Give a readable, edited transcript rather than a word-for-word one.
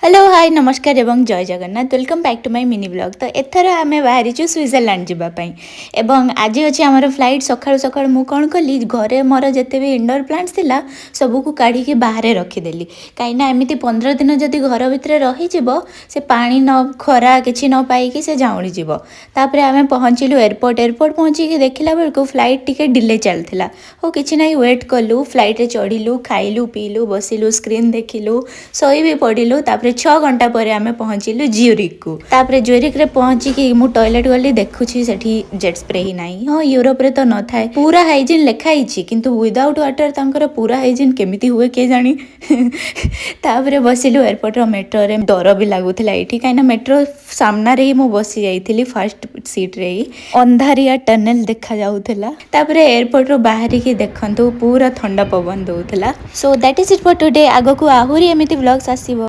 Hello hi नमस्कार एवं जय Jagannath welcome back to my mini blog. तो एथर आम बाहरी स्विट्जरलैंड जावाई एवं आज अच्छे आमर फ्लाइट सका सका मुझे कौन कली घरे मोर जिते भी इंडोर प्लांट्स थिला सबको काढ़ी बाहर रखीदेली कहीं एमती 15 दिन जदि घर भितर रही से पानी न खरा कि न पाई से जाऊँगी जीव तापर आम पहुँचलु एयरपोर्ट पहुँचिक देखला बेलू फ्लाइट टिके डिले चलता हो कि ना वेट कलु फ्लाइट चढ़िलु खाइलु पीलु बसिलु स्क्रीन देखिलु शोई भी पड़िलु तापर 6 घंटा पर आम पहुँचलु ज्यूरिक को तापर ज्यूरिक रे पहुँचिकी मु टॉयलेट गली देखुची सेठी जेट स्प्रे ही नहीं हाँ यूरोप रे तो न थाए पूरा हाइजीन लिखाई किंतु विदाउट वाटर तांकर पूरा हाइजीन केमिति हुए के जानी तापर बसिलु एयरपोर्ट रो मेट्रो रे डर भी लागुथिला एठी काइना मेट्रो सामना रे ही मु बसी जाइथिली फर्स्ट सीट रे ही अंधारिया टनल देखा जाउथिला तापर एयरपोर्ट रो बाहरी के देखंतु पूरा ठंडा पवन दउथिला। So that is it for today. आगो को आहुरी एमिति व्लॉग्स आसीबो।